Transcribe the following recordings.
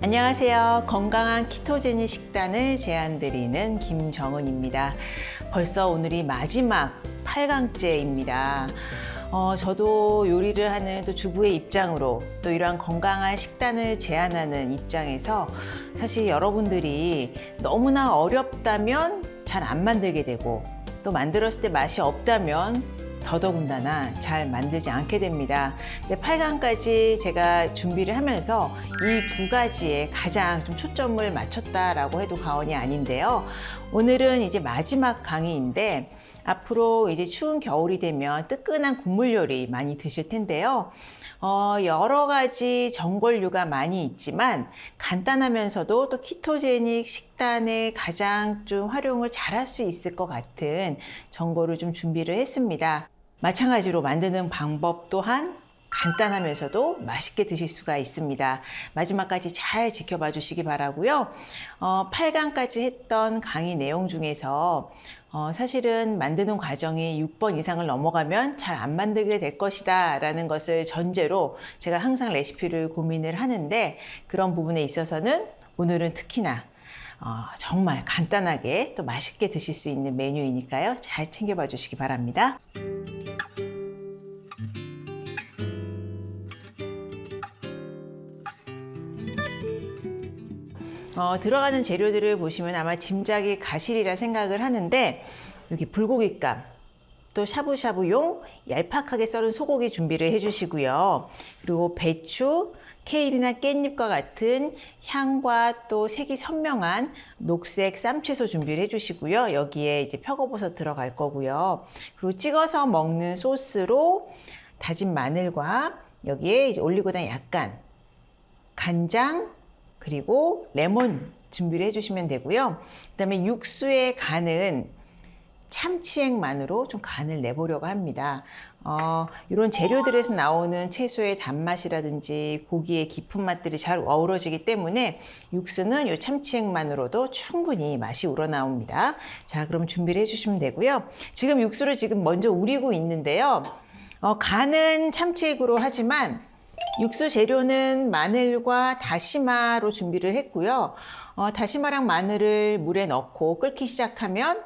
안녕하세요. 건강한 키토제닉 식단을 제안드리는 김정은입니다. 벌써 오늘이 마지막 8강째입니다. 저도 요리를 하는 또 주부의 입장으로 또 이러한 건강한 식단을 제안하는 입장에서 사실 여러분들이 너무나 어렵다면 잘 안 만들게 되고 또 만들었을 때 맛이 없다면 더더군다나 잘 만들지 않게 됩니다. 근데 8강까지 제가 준비를 하면서 이 두 가지에 가장 좀 초점을 맞췄다라고 해도 과언이 아닌데요. 오늘은 이제 마지막 강의인데 앞으로 이제 추운 겨울이 되면 뜨끈한 국물 요리 많이 드실 텐데요. 여러 가지 전골류가 많이 있지만 간단하면서도 또 키토제닉 식단에 가장 좀 활용을 잘할 수 있을 것 같은 전골을 좀 준비를 했습니다. 마찬가지로 만드는 방법 또한 간단하면서도 맛있게 드실 수가 있습니다. 마지막까지 잘 지켜봐 주시기 바라고요. 8강까지 했던 강의 내용 중에서 사실은 만드는 과정이 6번 이상을 넘어가면 잘 안 만들게 될 것이다 라는 것을 전제로 제가 항상 레시피를 고민을 하는데 그런 부분에 있어서는 오늘은 특히나 정말 간단하게 또 맛있게 드실 수 있는 메뉴이니까요. 잘 챙겨봐 주시기 바랍니다. 들어가는 재료들을 보시면 아마 짐작이 가실이라 생각을 하는데 여기 불고기감, 또 샤브샤브용 얄팍하게 썰은 소고기 준비를 해주시고요. 그리고 배추, 케일이나 깻잎과 같은 향과 또 색이 선명한 녹색 쌈채소 준비를 해주시고요. 여기에 이제 표고버섯 들어갈 거고요. 그리고 찍어서 먹는 소스로 다진 마늘과 여기에 이제 올리고당 약간, 간장, 그리고 레몬 준비를 해주시면 되고요. 그 다음에 육수의 간은 참치액만으로 좀 간을 내보려고 합니다. 이런 재료들에서 나오는 채소의 단맛이라든지 고기의 깊은 맛들이 잘 어우러지기 때문에 육수는 이 참치액만으로도 충분히 맛이 우러나옵니다. 자, 그럼 준비를 해주시면 되고요. 지금 육수를 먼저 우리고 있는데요. 간은 참치액으로 하지만 육수 재료는 마늘과 다시마로 준비를 했고요. 다시마랑 마늘을 물에 넣고 끓기 시작하면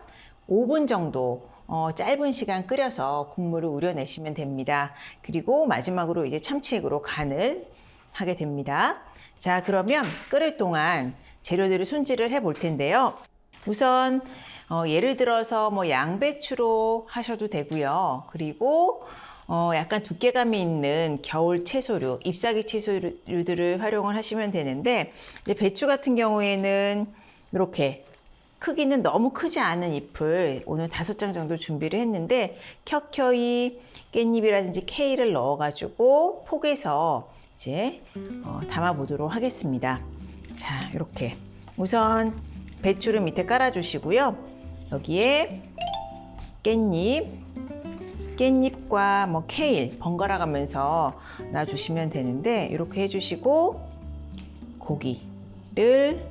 5분 정도 짧은 시간 끓여서 국물을 우려내시면 됩니다. 그리고 마지막으로 이제 참치액으로 간을 하게 됩니다. 자, 그러면 끓을 동안 재료들을 손질을 해 볼 텐데요. 우선 예를 들어서 양배추로 하셔도 되고요. 그리고 약간 두께감이 있는 겨울 채소류, 잎사귀 채소류들을 활용을 하시면 되는데 배추 같은 경우에는 이렇게 크기는 너무 크지 않은 잎을 오늘 5장 정도 준비를 했는데 켜켜이 깻잎이라든지 케일을 넣어가지고 포개서 이제 담아 보도록 하겠습니다. 자, 이렇게 우선 배추를 밑에 깔아주시고요. 여기에 깻잎과 케일 번갈아 가면서 놔주시면 되는데 이렇게 해주시고 고기를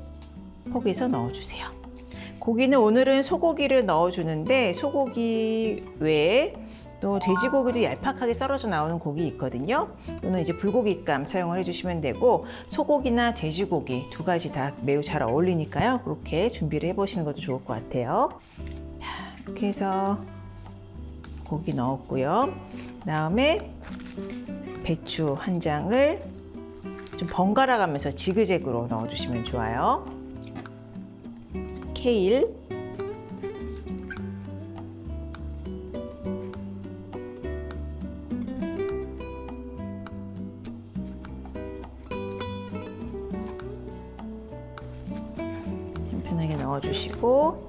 포개서 넣어주세요. 고기는 오늘은 소고기를 넣어주는데 소고기 외에 또 돼지고기도 얄팍하게 썰어져 나오는 고기 있거든요. 또는 이제 불고기감 사용을 해주시면 되고 소고기나 돼지고기 두 가지 다 매우 잘 어울리니까요. 그렇게 준비를 해보시는 것도 좋을 것 같아요. 자, 이렇게 해서 고기 넣었고요. 그다음에 배추 한 장을 좀 번갈아 가면서 지그재그로 넣어주시면 좋아요. 케일, 편하게 넣어주시고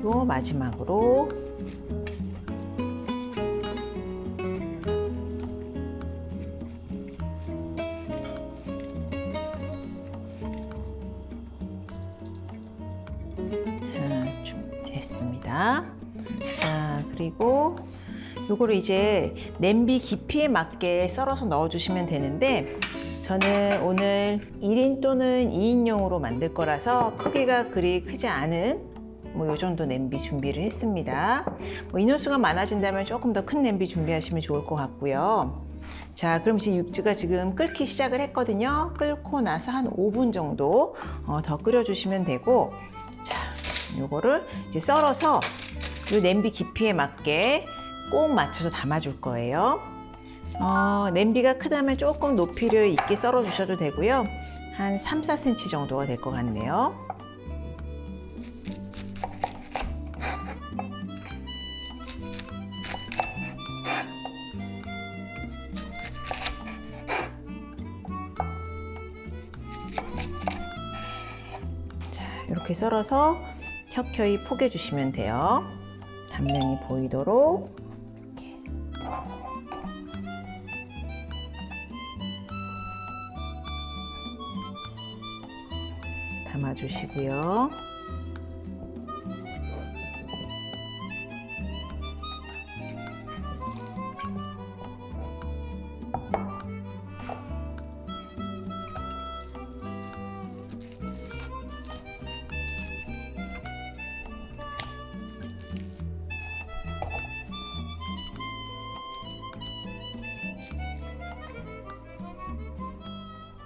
그리고 마지막으로 자, 준비됐습니다. 자, 그리고 요거를 이제 냄비 깊이에 맞게 썰어서 넣어주시면 되는데, 저는 오늘 1인 또는 2인용으로 만들 거라서 크기가 그리 크지 않은 요 정도 냄비 준비를 했습니다. 인원수가 많아진다면 조금 더 큰 냄비 준비하시면 좋을 것 같고요. 자, 그럼 지금 육수가 지금 끓기 시작을 했거든요. 끓고 나서 한 5분 정도 더 끓여주시면 되고, 자, 요거를 이제 썰어서 요 냄비 깊이에 맞게 꼭 맞춰서 담아줄 거예요. 냄비가 크다면 조금 높이를 있게 썰어 주셔도 되고요. 한 3, 4cm 정도가 될 것 같네요. 자, 이렇게 썰어서 켜켜이 포개 주시면 돼요. 단면이 보이도록. 담아주시고요.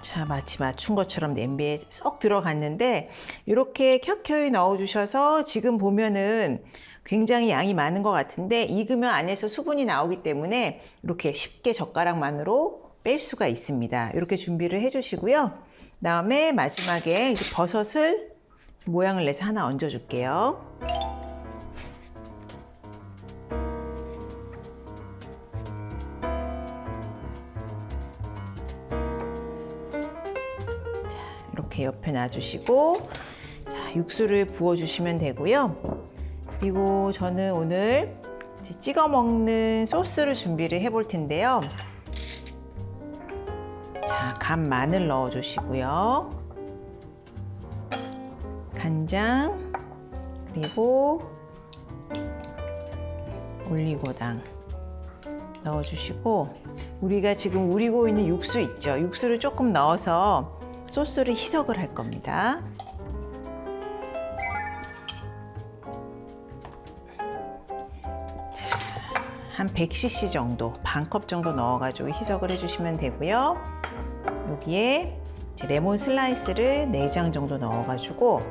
자, 마치 맞춘 것처럼 냄비에 쏙 들어갔는데, 이렇게 켜켜이 넣어주셔서 지금 보면은 굉장히 양이 많은 것 같은데, 익으면 안에서 수분이 나오기 때문에 이렇게 쉽게 젓가락만으로 뺄 수가 있습니다. 이렇게 준비를 해주시고요. 그다음에 마지막에 이제 버섯을 모양을 내서 하나 얹어줄게요. 이렇게 옆에 놔주시고, 자, 육수를 부어주시면 되고요. 그리고 저는 오늘 찍어 먹는 소스를 준비를 해볼 텐데요. 자, 간 마늘 넣어주시고요. 간장, 그리고 올리고당 넣어주시고, 우리가 지금 우리고 있는 육수 있죠? 육수를 조금 넣어서 소스를 희석을 할 겁니다. 한 100cc 정도, 반컵 정도 넣어가지고 희석을 해주시면 되고요. 여기에 이제 레몬 슬라이스를 4장 정도 넣어가지고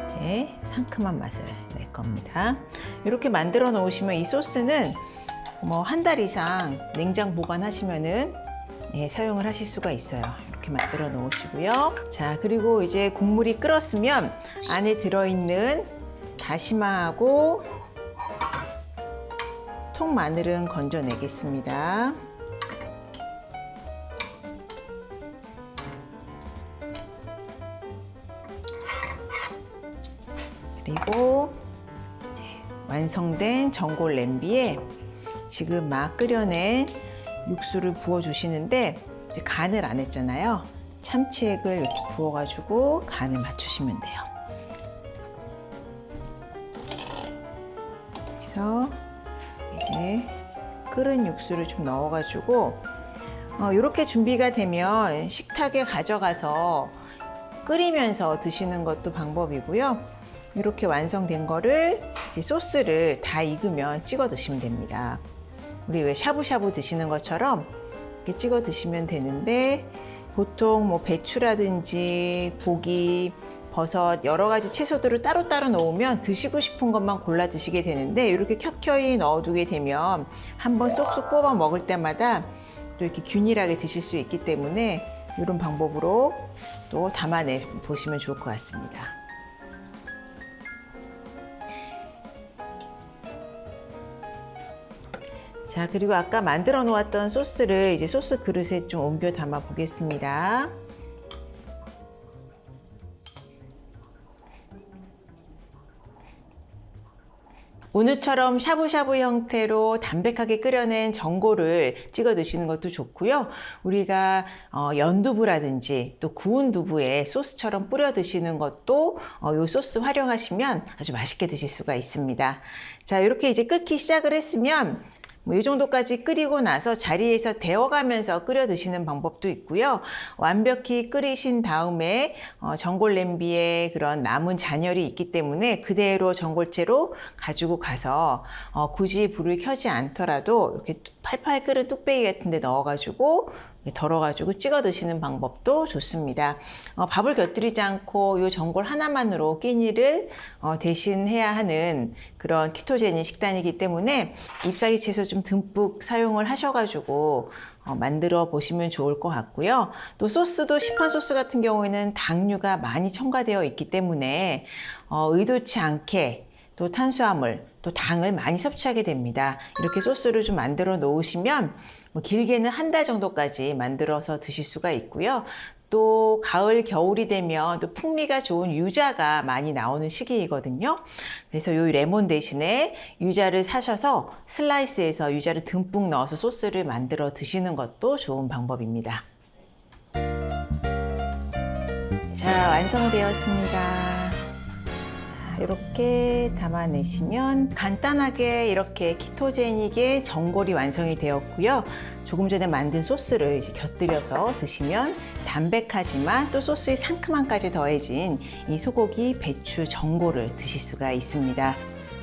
이제 상큼한 맛을 낼 겁니다. 이렇게 만들어 놓으시면 이 소스는 뭐 한 달 이상 냉장 보관하시면은 사용을 하실 수가 있어요. 이렇게 만들어 놓으시고요. 자, 그리고 이제 국물이 끓었으면 안에 들어있는 다시마하고 통마늘은 건져내겠습니다. 그리고 이제 완성된 전골 냄비에 지금 막 끓여낸 육수를 부어 주시는데, 이제 간을 안 했잖아요. 참치액을 이렇게 부어가지고 간을 맞추시면 돼요. 그래서 이제 끓은 육수를 좀 넣어가지고 이렇게 준비가 되면 식탁에 가져가서 끓이면서 드시는 것도 방법이고요. 이렇게 완성된 거를 이제 소스를 다 익으면 찍어 드시면 됩니다. 우리 왜 샤브샤브 드시는 것처럼 이렇게 찍어 드시면 되는데, 보통 뭐 배추라든지 고기, 버섯 여러 가지 채소들을 따로따로 넣으면 드시고 싶은 것만 골라 드시게 되는데, 이렇게 켜켜이 넣어두게 되면 한번 쏙쏙 뽑아 먹을 때마다 또 이렇게 균일하게 드실 수 있기 때문에 이런 방법으로 또 담아내 보시면 좋을 것 같습니다. 자, 그리고 아까 만들어 놓았던 소스를 이제 소스 그릇에 좀 옮겨 담아 보겠습니다. 오늘처럼 샤브샤브 형태로 담백하게 끓여낸 전골을 찍어 드시는 것도 좋고요. 우리가 연두부라든지 또 구운 두부에 소스처럼 뿌려 드시는 것도 이 소스 활용하시면 아주 맛있게 드실 수가 있습니다. 자, 이렇게 이제 끓기 시작을 했으면 이 정도까지 끓이고 나서 자리에서 데워가면서 끓여 드시는 방법도 있고요. 완벽히 끓이신 다음에 전골 냄비에 그런 남은 잔열이 있기 때문에 그대로 전골째로 가지고 가서 굳이 불을 켜지 않더라도 이렇게 팔팔 끓은 뚝배기 같은 데 넣어가지고 덜어가지고 찍어 드시는 방법도 좋습니다. 밥을 곁들이지 않고 이 전골 하나만으로 끼니를 대신해야 하는 그런 키토제닉 식단이기 때문에 잎사귀 채소 좀 듬뿍 사용을 하셔가지고 만들어 보시면 좋을 것 같고요. 또 소스도 시판 소스 같은 경우에는 당류가 많이 첨가되어 있기 때문에 의도치 않게 또 탄수화물, 또 당을 많이 섭취하게 됩니다. 이렇게 소스를 좀 만들어 놓으시면 길게는 한 달 정도까지 만들어서 드실 수가 있고요. 또 가을, 겨울이 되면 또 풍미가 좋은 유자가 많이 나오는 시기이거든요. 그래서 이 레몬 대신에 유자를 사셔서 슬라이스해서 유자를 듬뿍 넣어서 소스를 만들어 드시는 것도 좋은 방법입니다. 자, 완성되었습니다. 이렇게 담아내시면 간단하게 이렇게 키토제닉의 전골이 완성이 되었고요. 조금 전에 만든 소스를 이제 곁들여서 드시면 담백하지만 또 소스의 상큼함까지 더해진 이 소고기 배추 전골을 드실 수가 있습니다.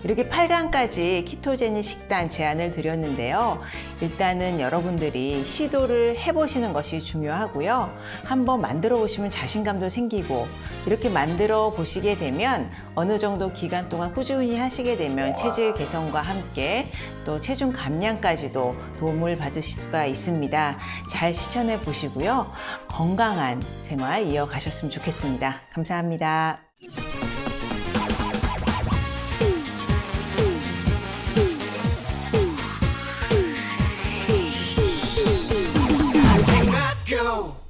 이렇게 8강까지 키토제닉 식단 제안을 드렸는데요. 일단은 여러분들이 시도를 해보시는 것이 중요하고요. 한번 만들어 보시면 자신감도 생기고 이렇게 만들어 보시게 되면 어느 정도 기간 동안 꾸준히 하시게 되면 체질 개선과 함께 또 체중 감량까지도 도움을 받으실 수가 있습니다. 잘 실천해 보시고요. 건강한 생활 이어가셨으면 좋겠습니다. 감사합니다. Go!